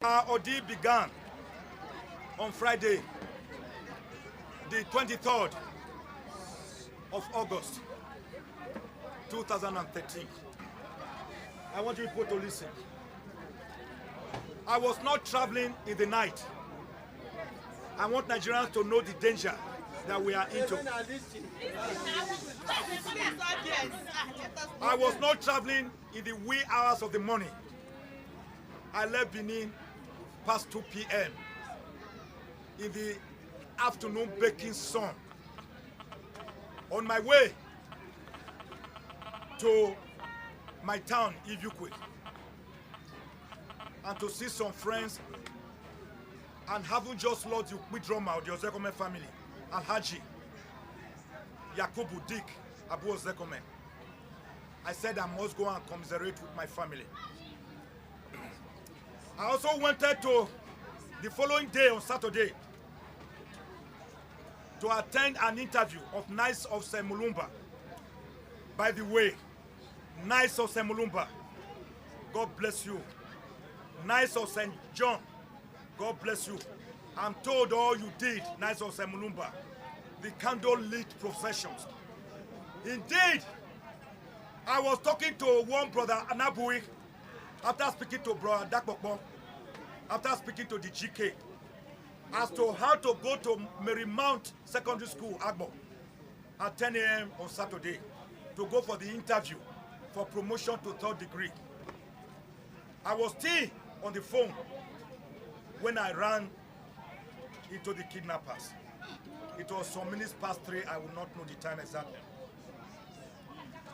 Our ordeal began on Friday, the 23rd of August, 2013. I want you people to listen. I was not traveling in the night. I want Nigerians to know the danger that we are into. I was not traveling in the wee hours of the morning. I left Benin past 2 p.m. in the afternoon baking sun. On my way to my town, Ivukwe, and to see some friends, and having just lost the drummer of the Ozekome family, Alhaji Yakubu Dick Abu Ozekome. I said I must go and commiserate with my family. I also wanted to, the following day on Saturday, to attend an interview of Knights of St. Mulumba. By the way, Knights of St. Mulumba, God bless you. Knights of St. John, God bless you. I'm told all you did, Knights of St. Mulumba, the candle lit processions. Indeed, I was talking to one brother, Anabui, after speaking to brother Dakbokbo, after speaking to the GK, as to how to go to Marymount Secondary School, Agbo, at 10 a.m. on Saturday, to go for the interview for promotion to 3rd degree. I was still on the phone when I ran into the kidnappers. It was some minutes past 3, I will not know the time exactly.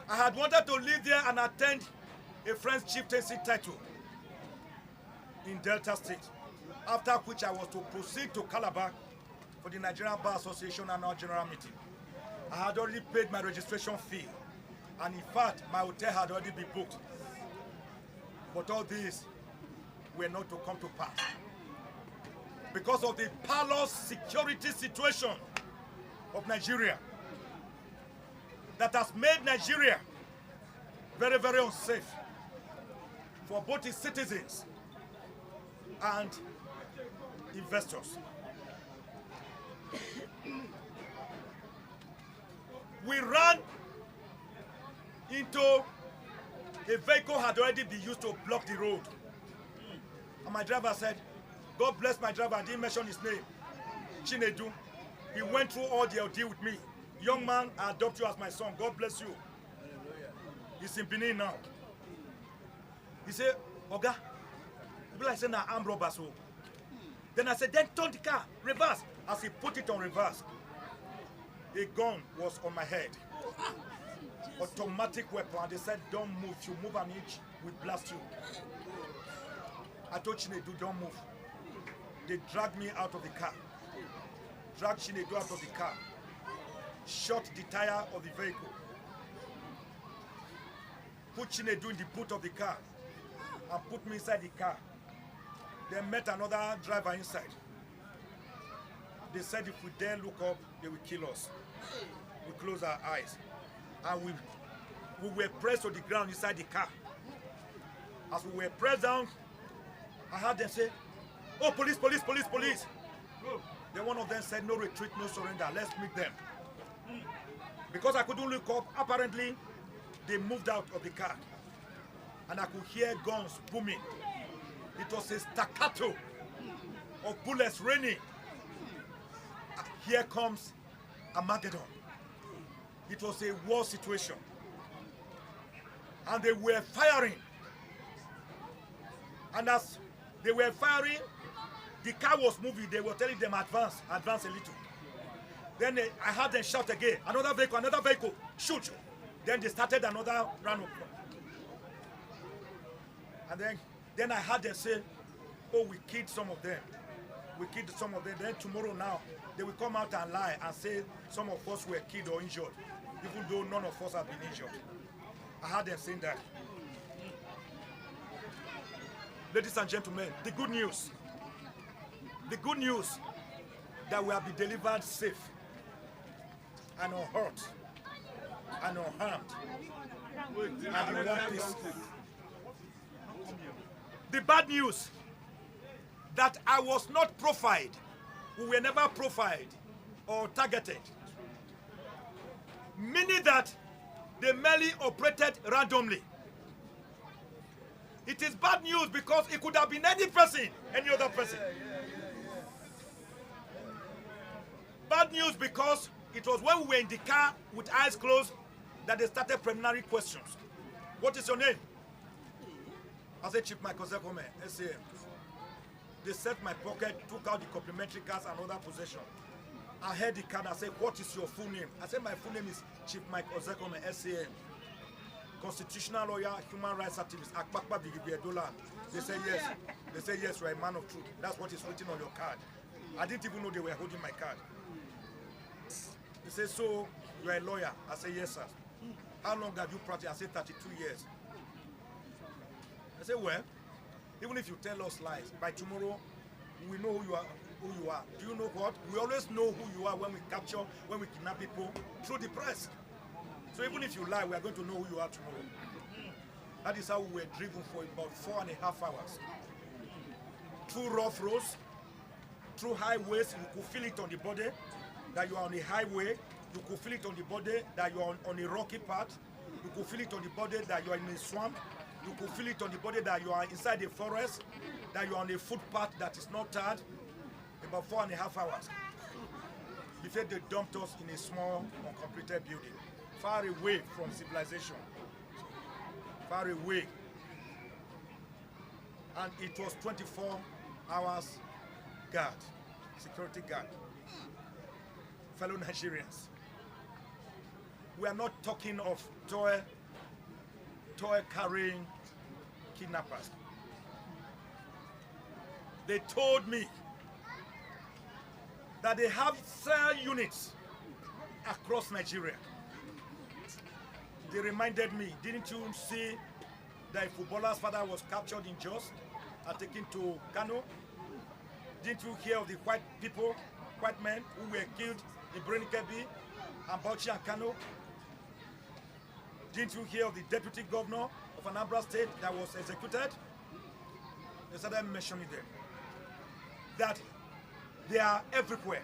I had wanted to live there and attend a French chieftaincy title in Delta State, after which I was to proceed to Calabar for the Nigerian Bar Association annual general meeting. I had already paid my registration fee, and in fact, my hotel had already been booked. But all these were not to come to pass because of the perilous security situation of Nigeria that has made Nigeria very, very unsafe for both its citizens and investors. We ran into a vehicle had already been used to block the road. And my driver said, God bless my driver, I didn't mention his name, Chinedu. He went through all the ordeal with me. Young man, I adopt you as my son. God bless you. He's in Benin now. He said, Oga, people like saying armed robbers. So. Then I said, then turn the car, reverse. As he put it on reverse, a gun was on my head. Automatic weapon. And they said, don't move. If you move an inch, we blast you. I told Chinedu, don't move. They dragged me out of the car. Dragged Chinedu out of the car. Shot the tire of the vehicle. Put Chinedu in the boot of the car. And put me inside the car. They met another driver inside. They said if we dare look up, they will kill us. We closed our eyes. And we were pressed to the ground inside the car. As we were pressed down, I heard them say, oh, police, police, police, police. Then one of them said, no retreat, no surrender. Let's meet them. Because I couldn't look up, apparently, they moved out of the car. And I could hear guns booming. It was a staccato of bullets raining. Here comes Armageddon. It was a war situation. And they were firing. And as they were firing, the car was moving. They were telling them advance, advance a little. Then I heard them shout again, another vehicle, shoot. Then they started another round of. And then I heard them say, oh, we killed some of them. We killed some of them. Then tomorrow now, they will come out and lie and say some of us were killed or injured, even though none of us have been injured. I heard them saying that. Ladies and gentlemen, the good news that we have been delivered safe and unhurt and unharmed and in one piece. The bad news that I was not profiled. We were never profiled or targeted. Meaning that they merely operated randomly. It is bad news because it could have been any person, any other person. Bad news because it was when we were in the car with eyes closed that they started preliminary questions. What is your name? I said, Chief Mike Ozekome, SAM. They set my pocket, took out the complimentary cards and other possession. I heard the card, I said, what is your full name? I said, my full name is Chief Mike Ozekome, SAM. Constitutional lawyer, human rights activist, Akpakpa Bigibiadola. They said, yes. They said, yes, you are a man of truth. That's what is written on your card. I didn't even know they were holding my card. They said, so you are a lawyer? I said, yes, sir. How long have you practiced? I said, 32 years. I said, well, even if you tell us lies, by tomorrow, we know who you are. Do you know what? We always know who you are when we capture, when we kidnap people through the press. So even if you lie, we are going to know who you are tomorrow. That is how we were driven for about 4.5 hours. Through rough roads, through highways, you could feel it on the body that you are on a highway. You could feel it on the body that you are on a rocky path. You could feel it on the body that you are in a swamp. You could feel it on the body that you are inside a forest, that you are on a footpath that is not tarred. About 4.5 hours. Before they dumped us in a small, uncompleted building, far away from civilization. Far away. And it was 24 hours guard, security guard. Fellow Nigerians, we are not talking of toy carrying kidnappers. They told me that they have cell units across Nigeria. They reminded me, didn't you see that a footballer's father was captured in Jos and taken to Kano? Didn't you hear of the white people, white men who were killed in Birnin-Kebbi and Bauchi and Kano? Didn't you hear of the deputy governor of Anambra State that was executed? They started mentioning them. That they are everywhere.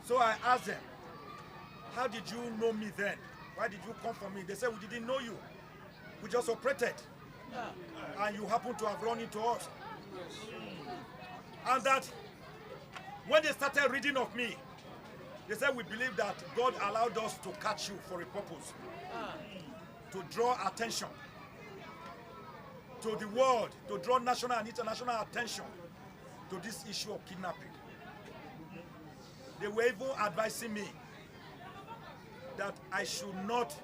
So I asked them, how did you know me then? Why did you come for me? They said, we didn't know you. We just operated. And you happen to have run into us. And that when they started reading of me, they said, we believe that God allowed us to catch you for a purpose. To draw attention to the world, to draw national and international attention to this issue of kidnapping. They were even advising me that I should not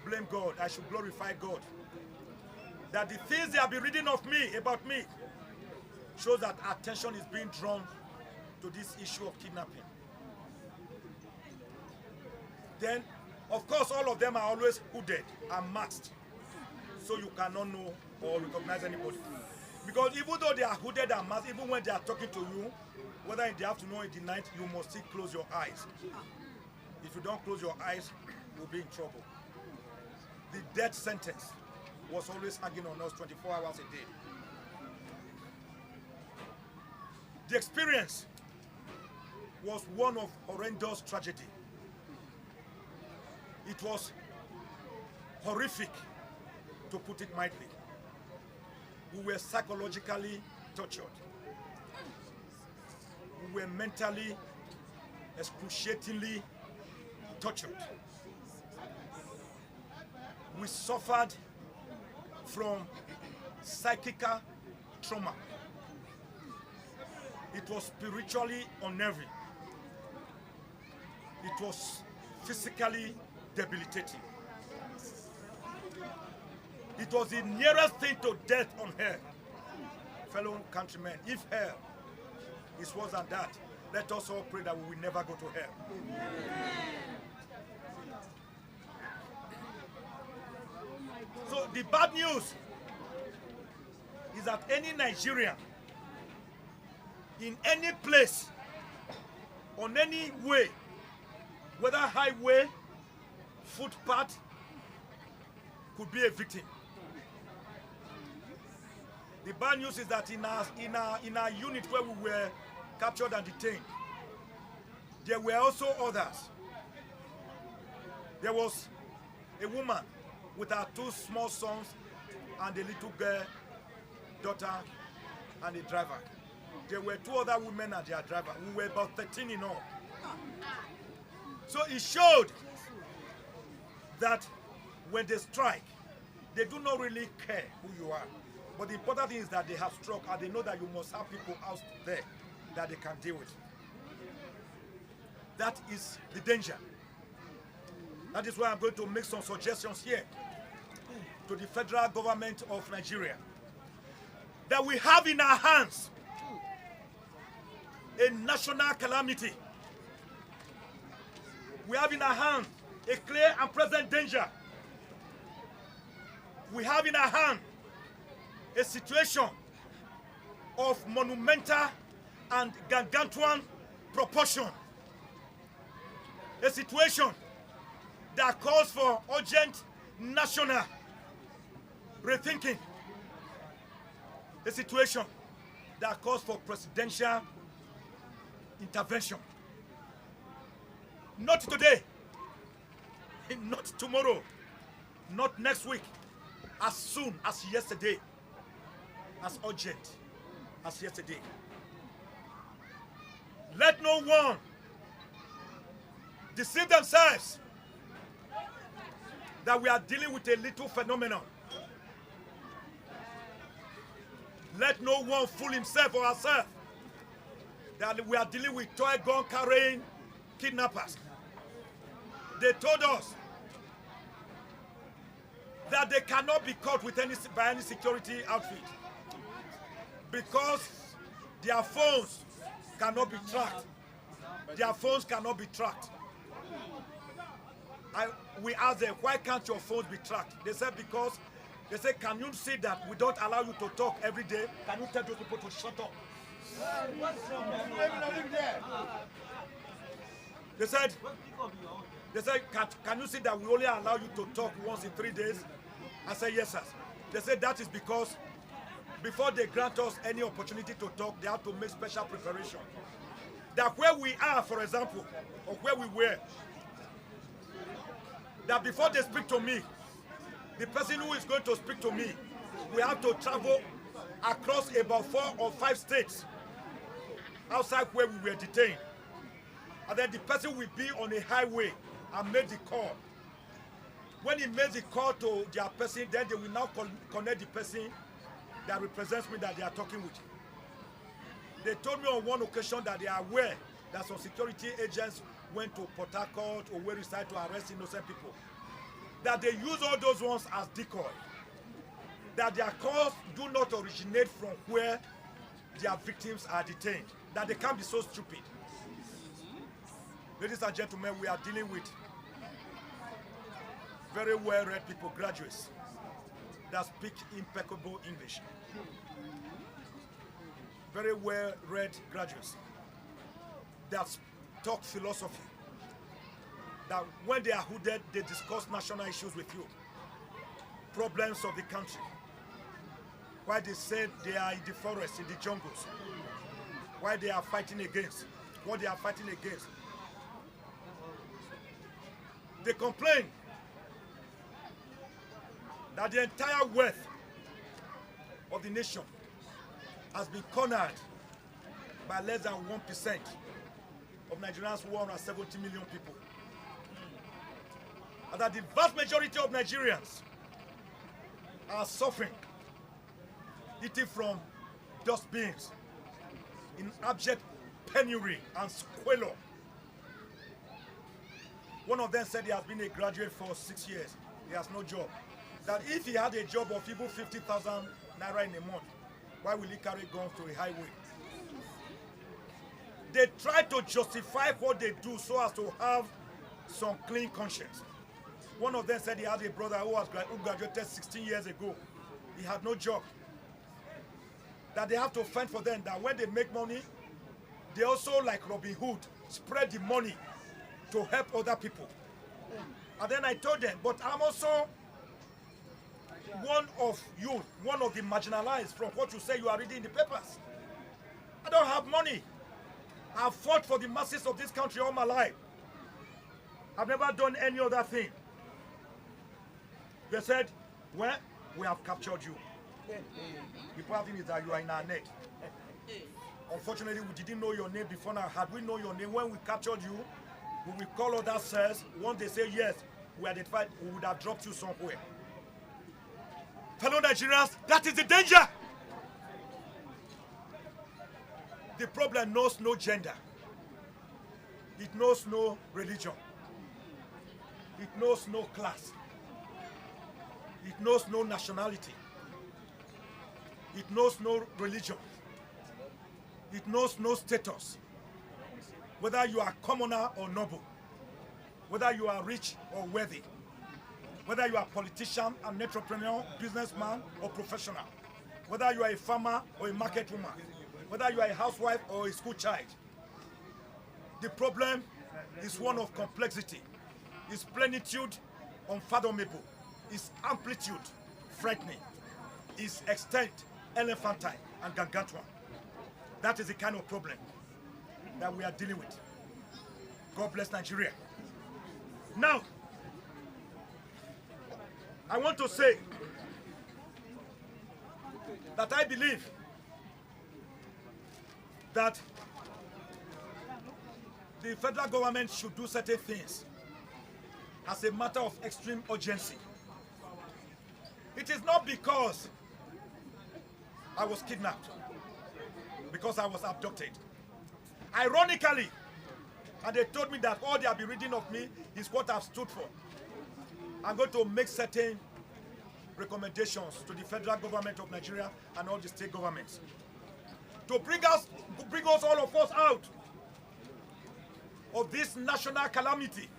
blame God, I should glorify God. That the things they have been reading of me, about me, shows that attention is being drawn to this issue of kidnapping. Then, of course, all of them are always hooded and masked, so you cannot know or recognize anybody. Because even though they are hooded and masked, even when they are talking to you, whether in the afternoon or in the night, you must still close your eyes. If you don't close your eyes, you'll be in trouble. The death sentence was always hanging on us 24 hours a day. The experience was one of horrendous tragedy. It was horrific, to put it mildly. We were psychologically tortured. We were mentally, excruciatingly tortured. We suffered from psychical trauma. It was spiritually unnerving. It was physically debilitating. It was the nearest thing to death on earth. Fellow countrymen, if hell is worse than that, let us all pray that we will never go to hell. So the bad news is that any Nigerian in any place, on any way, whether highway, footpath, could be a victim. The bad news is that in our unit where we were captured and detained, there were also others. There was a woman with her 2 small sons and a little girl, daughter, and a driver. There were 2 other women and their driver. We were about 13 in all. So it showed that when they strike, they do not really care who you are. But the important thing is that they have struck and they know that you must have people out there that they can deal with. That is the danger. That is why I'm going to make some suggestions here to the federal government of Nigeria. That we have in our hands a national calamity. We have in our hands a clear and present danger. We have in our hand a situation of monumental and gargantuan proportion. A situation that calls for urgent national rethinking. A situation that calls for presidential intervention. Not today, not tomorrow, not next week, as soon as yesterday, as urgent as yesterday. Let no one deceive themselves that we are dealing with a little phenomenon. Let no one fool himself or herself that we are dealing with toy gun carrying kidnappers. They told us that they cannot be caught with by any security outfit because their phones cannot be tracked. Their phones cannot be tracked. We asked them, why can't your phones be tracked? They said because, they said, can you see that we don't allow you to talk every day? Can you tell those people to shut up? They said, can you see that we only allow you to talk once in 3 days? I said, yes, sir. They said that is because before they grant us any opportunity to talk, they have to make special preparation. That where we are, for example, or where we were, that before they speak to me, the person who is going to speak to me, we have to travel across about 4 or 5 states outside where we were detained. And then the person will be on a highway and make the call. When he makes the call to their person, then they will now connect the person that represents me that they are talking with. They told me on one occasion that they are aware that some security agents went to Port Harcourt or Owerri side to arrest innocent people. That they use all those ones as decoy. That their calls do not originate from where their victims are detained. That they can't be so stupid. Ladies and gentlemen, we are dealing with very well-read people, graduates, that speak impeccable English. Very well-read graduates that talk philosophy. That when they are hooded, they discuss national issues with you. Problems of the country. Why they say they are in the forest, in the jungles. Why they are fighting against. What they are fighting against. They complain that the entire wealth of the nation has been cornered by less than 1% of Nigerians, 170 million people. And that the vast majority of Nigerians are suffering, eating from dustbins, in abject penury and squalor. One of them said he has been a graduate for 6 years. He has no job. That if he had a job of even 50,000 naira in a month, why will he carry guns to a highway? They try to justify what they do so as to have some clean conscience. One of them said he had a brother who graduated 16 years ago. He had no job. That they have to fend for them, that when they make money, they also, like Robin Hood, spread the money to help other people. And then I told them, but I'm also one of you, one of the marginalized from what you say you are reading in the papers. I don't have money. I've fought for the masses of this country all my life. I've never done any other thing. They said, well, we have captured you. The problem is that you are in our net. Unfortunately, we didn't know your name before now. Had we known your name, when we captured you, we will call other cells. Once they say yes, we identified, we would have dropped you somewhere. Fellow Nigerians, that is the danger. The problem knows no gender. It knows no religion. It knows no class. It knows no nationality. It knows no religion. It knows no status. Whether you are commoner or noble. Whether you are rich or wealthy. Whether you are a politician, an entrepreneur, businessman, or professional. Whether you are a farmer or a market woman. Whether you are a housewife or a school child. The problem is one of complexity. Its plenitude unfathomable. Its amplitude frightening. Its extent elephantine and gargantuan. That is the kind of problem that we are dealing with. God bless Nigeria. Now, I want to say that I believe that the federal government should do certain things as a matter of extreme urgency. It is not because I was kidnapped, because I was abducted. Ironically, and they told me that all they have been reading of me is what I've stood for. I'm going to make certain recommendations to the federal government of Nigeria and all the state governments to bring us all of us out of this national calamity,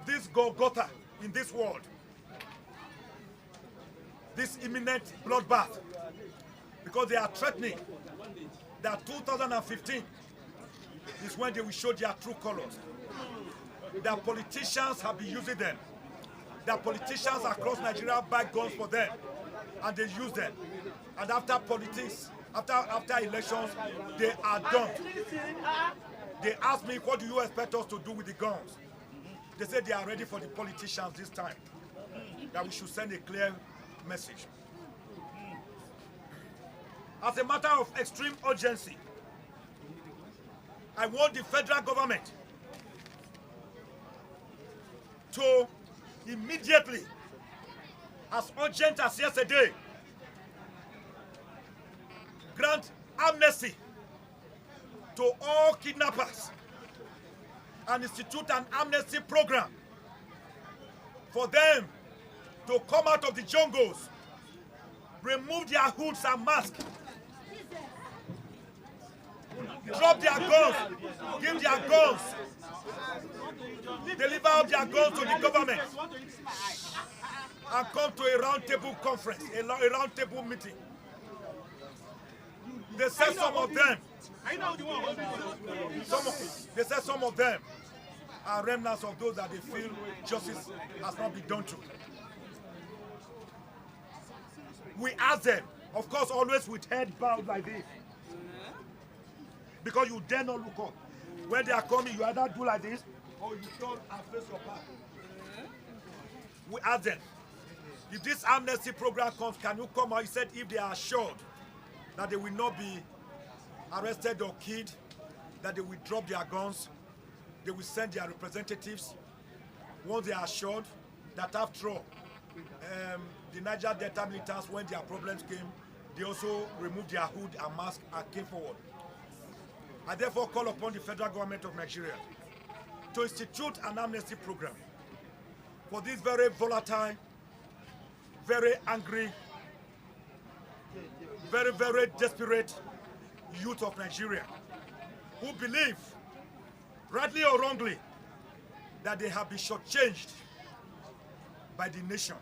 this Golgotha in this world, this imminent bloodbath, because they are threatening that 2015 is when they will show their true colors. Their politicians have been using them. Their politicians across Nigeria buy guns for them, and they use them. And after politics, after elections, they are done. They ask me, what do you expect us to do with the guns? They say they are ready for the politicians this time, that we should send a clear message. As a matter of extreme urgency, I want the federal government to immediately, as urgent as yesterday, grant amnesty to all kidnappers and institute an amnesty program for them to come out of the jungles, remove their hoods and masks, drop their guns, give their guns, deliver up their guns to the government, and come to a roundtable conference, a roundtable meeting. They said some of them are remnants of those that they feel justice has not been done to. We ask them, of course, always with head bowed like this, because you dare not look up. When they are coming, you either do like this, or you turn and face your back. We ask them, if this amnesty program comes, can you come out? He said if they are assured that they will not be arrested or killed, that they will drop their guns, they will send their representatives. Once they are assured that after all, the Niger Delta militants, when their problems came, they also removed their hood and mask and came forward. I therefore call upon the federal government of Nigeria to institute an amnesty program for this very volatile, very angry, very, very desperate youth of Nigeria who believe, rightly or wrongly, that they have been shortchanged by the nation,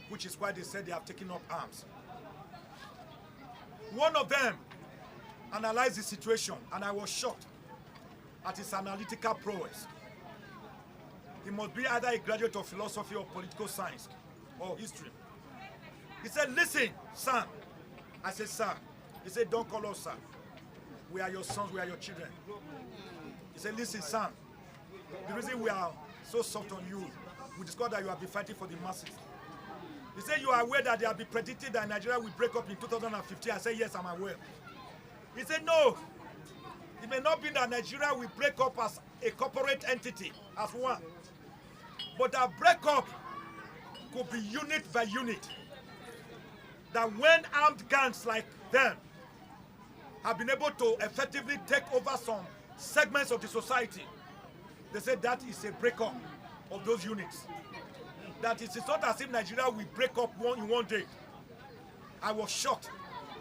which is why they said they have taken up arms. One of them analyzed the situation, and I was shocked at his analytical prowess. He must be either a graduate of philosophy or political science or history. He said, listen, son. I said, sir. He said, don't call us sir. We are your sons, we are your children. He said, listen, son. The reason we are so soft on you, we discovered that you have been fighting for the masses. He said, you are aware that they have been predicting that Nigeria will break up in 2015. I said, yes, I'm aware. He said, no. It may not be that Nigeria will break up as a corporate entity, as one. But that breakup could be unit by unit. That when armed gangs like them have been able to effectively take over some segments of the society, they said that is a breakup of those units. That it is not as if Nigeria will break up in one day. I was shocked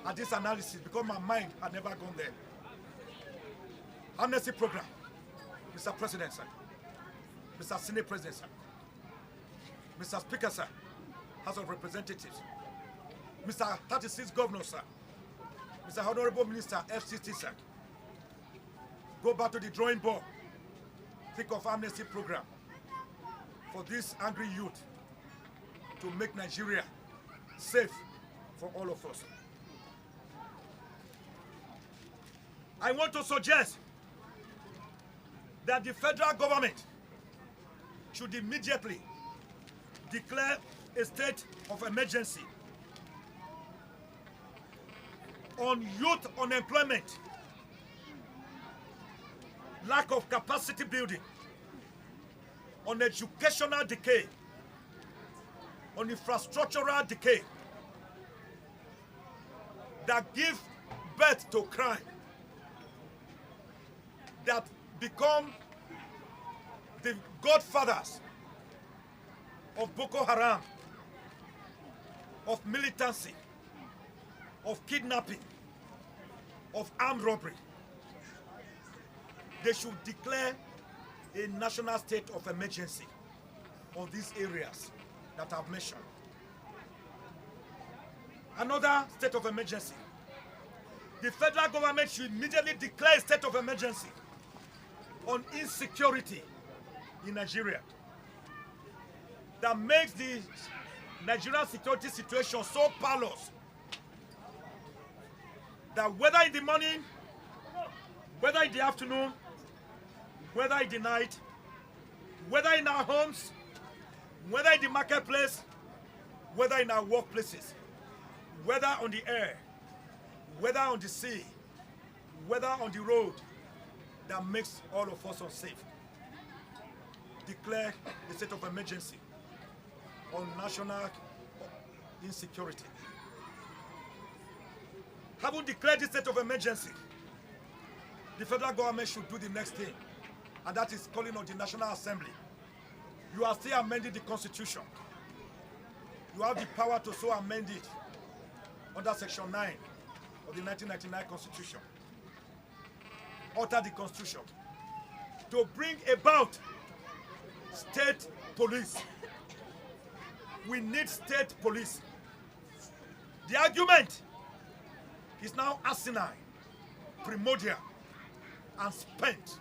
at this analysis because my mind had never gone there. Amnesty program, Mr. President, sir. Mr. Senate President, sir. Mr. Speaker, sir. House of Representatives. Mr. 36 Governor, sir. Mr. Honorable Minister, FCT, sir. Go back to the drawing board. Think of amnesty program for this angry youth to make Nigeria safe for all of us. I want to suggest that the federal government should immediately declare a state of emergency on youth unemployment, lack of capacity building, on educational decay, on infrastructural decay that give birth to crime, that become the godfathers of Boko Haram, of militancy, of kidnapping, of armed robbery. They should declare a national state of emergency on these areas that I've mentioned. Another state of emergency. The federal government should immediately declare a state of emergency on insecurity in Nigeria that makes the Nigerian security situation so perilous that whether in the morning, whether in the afternoon, whether in the night, whether in our homes, whether in the marketplace, whether in our workplaces, whether on the air, whether on the sea, whether on the road, that makes all of us unsafe. Declare the state of emergency on national insecurity. Having declared the state of emergency, the federal government should do the next thing, and that is calling on the National Assembly. You are still amending the Constitution. You have the power to so amend it under Section 9 of the 1999 Constitution. Alter the Constitution to bring about state police. We need state police. The argument is now asinine, primordial, and spent.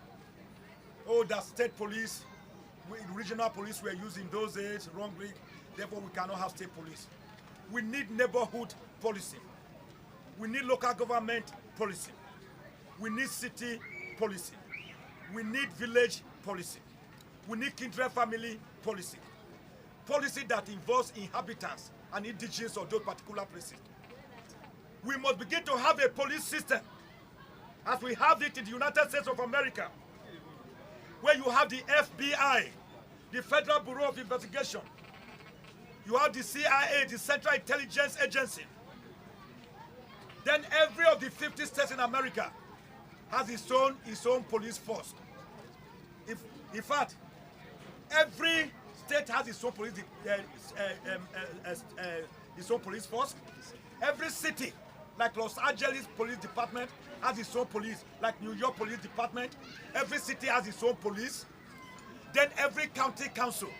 Oh, that state police, regional police were used in those days wrongly, therefore we cannot have state police. We need neighborhood policing. We need local government policing. We need city policing. We need village policing. We need kindred family policing. Policy that involves inhabitants and indigenous of those particular places. We must begin to have a police system as we have it in the United States of America, where you have the FBI, the Federal Bureau of Investigation. You have the CIA, the Central Intelligence Agency. Then every of the 50 states in America has its own police force. In fact, every state has its own police force. Every city, like Los Angeles Police Department, has its own police. Like New York Police Department, every city has its own police. Then every county council,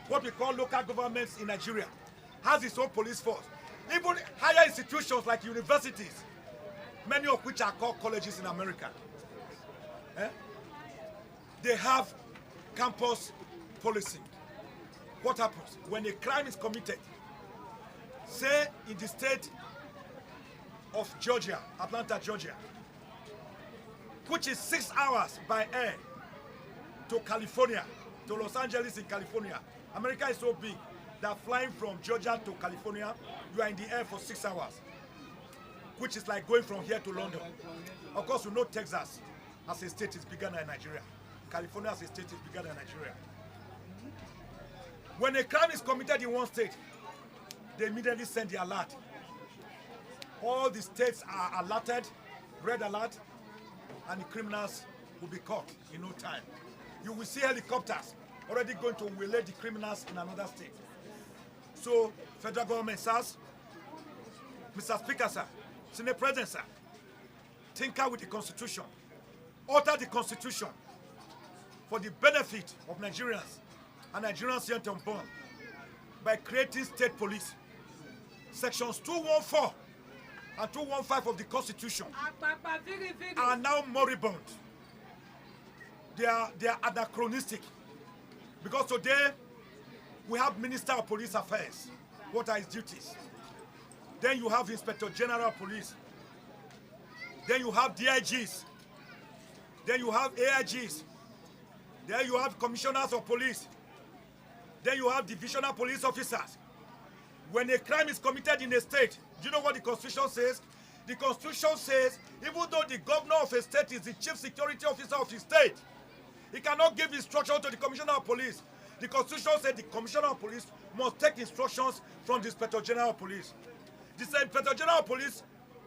what we call local governments in Nigeria, has its own police force. Even higher institutions like universities, many of which are called colleges in America, they have campus policing. What happens when a crime is committed? say in the state of Georgia, Atlanta, Georgia, which is 6 hours by air to California, to Los Angeles in California. America is so big that flying from Georgia to California, you are in the air for 6 hours, which is like going from here to London. Of course, you know Texas as a state is bigger than Nigeria. California as a state is bigger than Nigeria. When a crime is committed in one state, they immediately send the alert. All the states are alerted, red alert, and the criminals will be caught in no time. You will see helicopters already going to waylay the criminals in another state. So, federal government, sirs, Mr. Speaker, sir, Senate President, sir, tinker with the Constitution, alter the Constitution for the benefit of Nigerians and Nigerians yet unborn by creating state police. Sections 214 and 215 of the Constitution are now moribund. They are anachronistic, because today we have Minister of Police Affairs. What are his duties? Then you have Inspector General of Police. Then you have DIGs. Then you have AIGs. Then you have Commissioners of Police. Then you have Divisional Police Officers. When a crime is committed in a state, do you know what the Constitution says? The Constitution says, even though the governor of a state is the chief security officer of the state, he cannot give instructions to the Commissioner of Police. The Constitution says the Commissioner of Police must take instructions from the Inspector General of Police. The Inspector General of Police,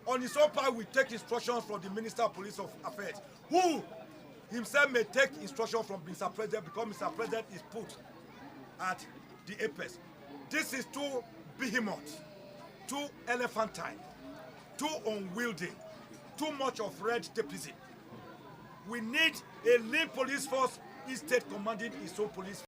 on his own part, will take instructions from the Minister of Police Affairs, who himself may take instructions from Mr. President, because Mr. President is put at the apex. This is too behemoth, too elephantine, too unwieldy, too much of red tapeism. We need a lean police force, each state commanding its own police force.